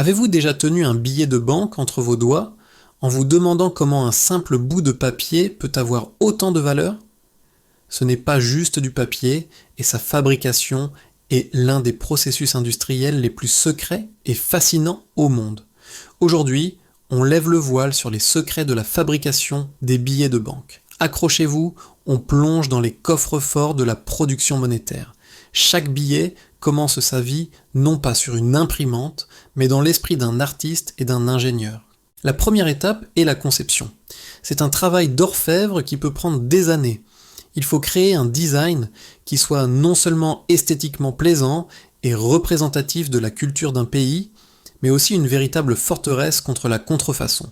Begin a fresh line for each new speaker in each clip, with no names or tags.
Avez-vous déjà tenu un billet de banque entre vos doigts en vous demandant comment un simple bout de papier peut avoir autant de valeur? Ce n'est pas juste du papier et sa fabrication est l'un des processus industriels les plus secrets et fascinants au monde. Aujourd'hui, on lève le voile sur les secrets de la fabrication des billets de banque. Accrochez-vous, on plonge dans les coffres-forts de la production monétaire. Chaque billet commence sa vie non pas sur une imprimante, mais dans l'esprit d'un artiste et d'un ingénieur. La première étape est la conception. C'est un travail d'orfèvre qui peut prendre des années. Il faut créer un design qui soit non seulement esthétiquement plaisant et représentatif de la culture d'un pays, mais aussi une véritable forteresse contre la contrefaçon.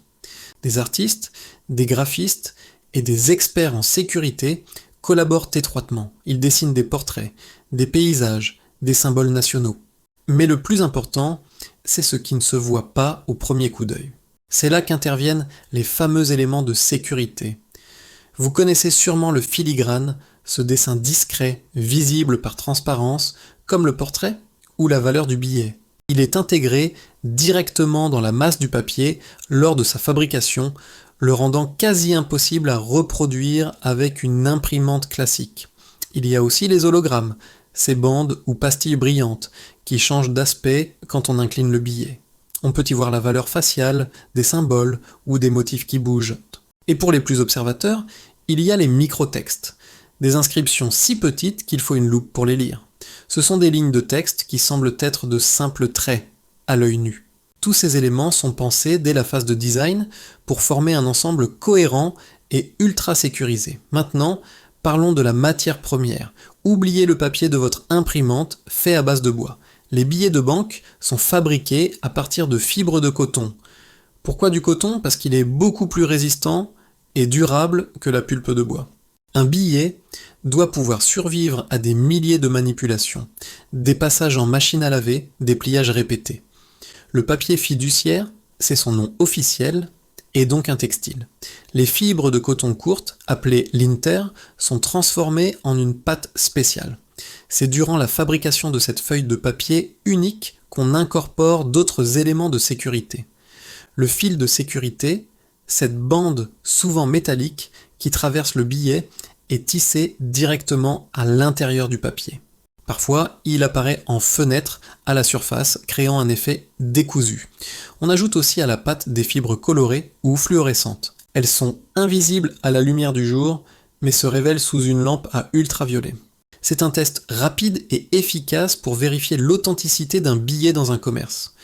Des artistes, des graphistes et des experts en sécurité collaborent étroitement. Ils dessinent des portraits, des paysages, des symboles nationaux. Mais le plus important, c'est ce qui ne se voit pas au premier coup d'œil. C'est là qu'interviennent les fameux éléments de sécurité. Vous connaissez sûrement le filigrane, ce dessin discret, visible par transparence, comme le portrait ou la valeur du billet. Il est intégré directement dans la masse du papier lors de sa fabrication, le rendant quasi impossible à reproduire avec une imprimante classique. Il y a aussi les hologrammes, ces bandes ou pastilles brillantes qui changent d'aspect quand on incline le billet. On peut y voir la valeur faciale, des symboles ou des motifs qui bougent. Et pour les plus observateurs, il y a les microtextes, des inscriptions si petites qu'il faut une loupe pour les lire. Ce sont des lignes de texte qui semblent être de simples traits, à l'œil nu. Tous ces éléments sont pensés dès la phase de design pour former un ensemble cohérent et ultra sécurisé. Maintenant, parlons de la matière première. Oubliez le papier de votre imprimante fait à base de bois. Les billets de banque sont fabriqués à partir de fibres de coton. Pourquoi du coton? Parce qu'il est beaucoup plus résistant et durable que la pulpe de bois. Un billet doit pouvoir survivre à des milliers de manipulations, des passages en machine à laver, des pliages répétés. Le papier fiduciaire, c'est son nom officiel, est donc un textile. Les fibres de coton courtes, appelées linter, sont transformées en une pâte spéciale. C'est durant la fabrication de cette feuille de papier unique qu'on incorpore d'autres éléments de sécurité. Le fil de sécurité, cette bande souvent métallique qui traverse le billet, est tissé directement à l'intérieur du papier. Parfois, il apparaît en fenêtre à la surface, créant un effet décousu. On ajoute aussi à la pâte des fibres colorées ou fluorescentes. Elles sont invisibles à la lumière du jour, mais se révèlent sous une lampe à ultraviolet. C'est un test rapide et efficace pour vérifier l'authenticité d'un billet dans un commerce.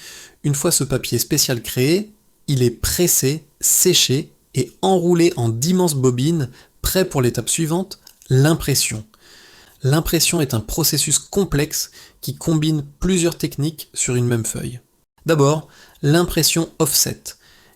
Une fois ce papier spécial créé, il est pressé, séché et enroulé en d'immenses bobines, prêt pour l'étape suivante, l'impression. L'impression est un processus complexe qui combine plusieurs techniques sur une même feuille. D'abord, l'impression offset.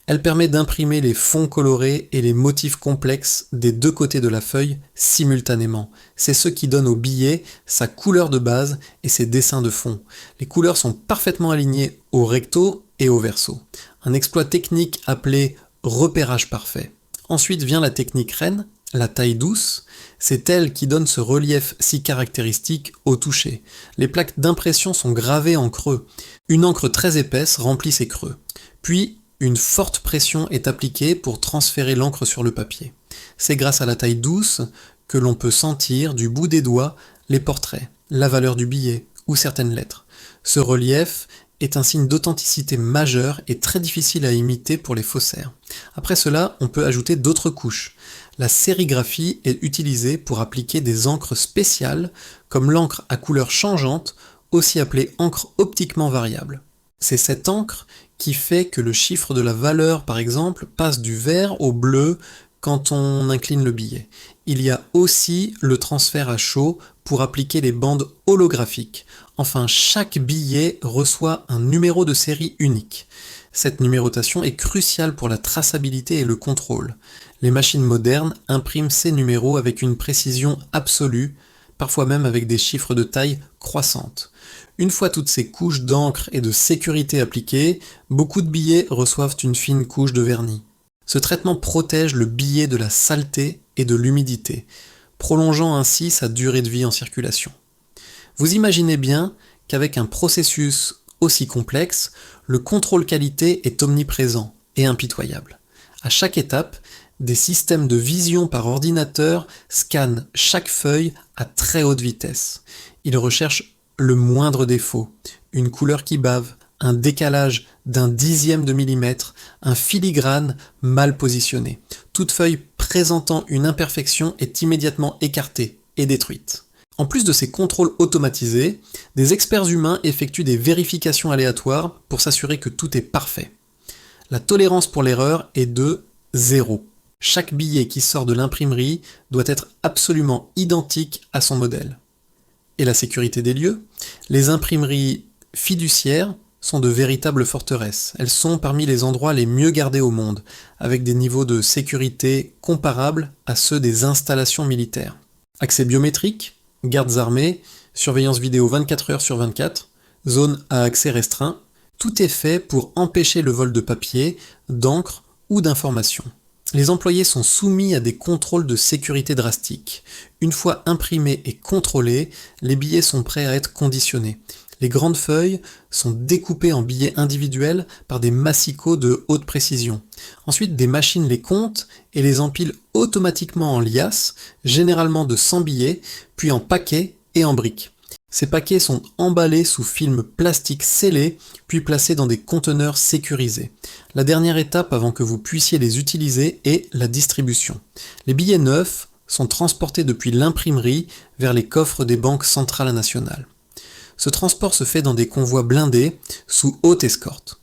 Elle permet d'imprimer les fonds colorés et les motifs complexes des deux côtés de la feuille simultanément. C'est ce qui donne au billet sa couleur de base et ses dessins de fond. Les couleurs sont parfaitement alignées au recto et au verso. Un exploit technique appelé repérage parfait. Ensuite vient la technique reine, la taille douce. C'est elle qui donne ce relief si caractéristique au toucher. Les plaques d'impression sont gravées en creux. Une encre très épaisse remplit ces creux. Puis, une forte pression est appliquée pour transférer l'encre sur le papier. C'est grâce à la taille douce que l'on peut sentir du bout des doigts les portraits, la valeur du billet ou certaines lettres. Ce relief est un signe d'authenticité majeur et très difficile à imiter pour les faussaires. Après cela, on peut ajouter d'autres couches. La sérigraphie est utilisée pour appliquer des encres spéciales, comme l'encre à couleur changeante, aussi appelée encre optiquement variable. C'est cette encre qui fait que le chiffre de la valeur, par exemple, passe du vert au bleu quand on incline le billet. Il y a aussi le transfert à chaud pour appliquer les bandes holographiques. Enfin, chaque billet reçoit un numéro de série unique. Cette numérotation est cruciale pour la traçabilité et le contrôle. Les machines modernes impriment ces numéros avec une précision absolue, parfois même avec des chiffres de taille croissante. Une fois toutes ces couches d'encre et de sécurité appliquées, beaucoup de billets reçoivent une fine couche de vernis. Ce traitement protège le billet de la saleté et de l'humidité, prolongeant ainsi sa durée de vie en circulation. Vous imaginez bien qu'avec un processus aussi complexe, le contrôle qualité est omniprésent et impitoyable. À chaque étape, des systèmes de vision par ordinateur scannent chaque feuille à très haute vitesse. Ils recherchent le moindre défaut, une couleur qui bave, un décalage d'un dixième de millimètre, un filigrane mal positionné. Toute feuille présentant une imperfection est immédiatement écartée et détruite. En plus de ces contrôles automatisés, des experts humains effectuent des vérifications aléatoires pour s'assurer que tout est parfait. La tolérance pour l'erreur est de 0. Chaque billet qui sort de l'imprimerie doit être absolument identique à son modèle. Et la sécurité des lieux? Les imprimeries fiduciaires sont de véritables forteresses. Elles sont parmi les endroits les mieux gardés au monde, avec des niveaux de sécurité comparables à ceux des installations militaires. Accès biométrique, gardes armés, surveillance vidéo 24 heures sur 24, zone à accès restreint, tout est fait pour empêcher le vol de papier, d'encre ou d'informations. Les employés sont soumis à des contrôles de sécurité drastiques. Une fois imprimés et contrôlés, les billets sont prêts à être conditionnés. Les grandes feuilles sont découpées en billets individuels par des massicots de haute précision. Ensuite, des machines les comptent et les empilent automatiquement en liasses, généralement de 100 billets, puis en paquets et en briques. Ces paquets sont emballés sous film plastique scellé, puis placés dans des conteneurs sécurisés. La dernière étape avant que vous puissiez les utiliser est la distribution. Les billets neufs sont transportés depuis l'imprimerie vers les coffres des banques centrales nationales. Ce transport se fait dans des convois blindés, sous haute escorte.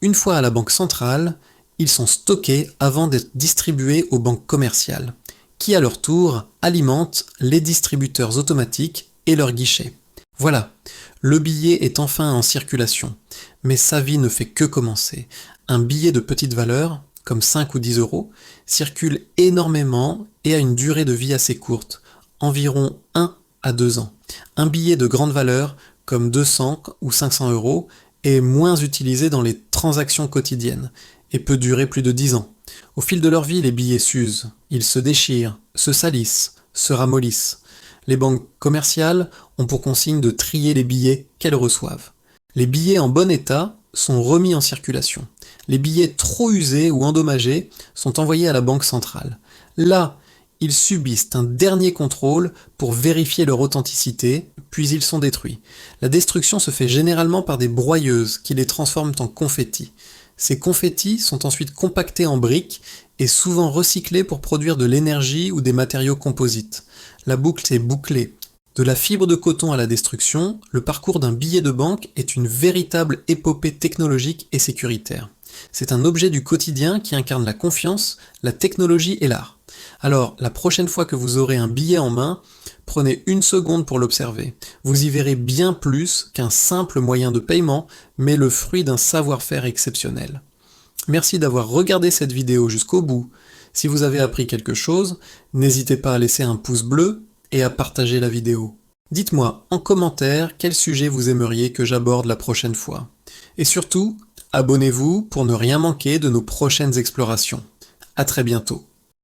Une fois à la banque centrale, ils sont stockés avant d'être distribués aux banques commerciales, qui à leur tour alimentent les distributeurs automatiques et leurs guichets. Voilà, le billet est enfin en circulation, mais sa vie ne fait que commencer. Un billet de petite valeur, comme 5 ou 10 euros, circule énormément et a une durée de vie assez courte, environ 1 à 2 ans. Un billet de grande valeur, comme 200 ou 500 euros, est moins utilisé dans les transactions quotidiennes et peut durer plus de 10 ans. Au fil de leur vie, les billets s'usent, ils se déchirent, se salissent, se ramollissent. Les banques commerciales ont pour consigne de trier les billets qu'elles reçoivent. Les billets en bon état sont remis en circulation. Les billets trop usés ou endommagés sont envoyés à la banque centrale. Là, ils subissent un dernier contrôle pour vérifier leur authenticité, puis ils sont détruits. La destruction se fait généralement par des broyeuses qui les transforment en confettis. Ces confettis sont ensuite compactés en briques et souvent recyclés pour produire de l'énergie ou des matériaux composites. La boucle est bouclée. De la fibre de coton à la destruction, le parcours d'un billet de banque est une véritable épopée technologique et sécuritaire. C'est un objet du quotidien qui incarne la confiance, la technologie et l'art. Alors, la prochaine fois que vous aurez un billet en main, prenez une seconde pour l'observer. Vous y verrez bien plus qu'un simple moyen de paiement, mais le fruit d'un savoir-faire exceptionnel. Merci d'avoir regardé cette vidéo jusqu'au bout. Si vous avez appris quelque chose, n'hésitez pas à laisser un pouce bleu et à partager la vidéo. Dites-moi en commentaire quel sujet vous aimeriez que j'aborde la prochaine fois. Et surtout, abonnez-vous pour ne rien manquer de nos prochaines explorations. À très bientôt.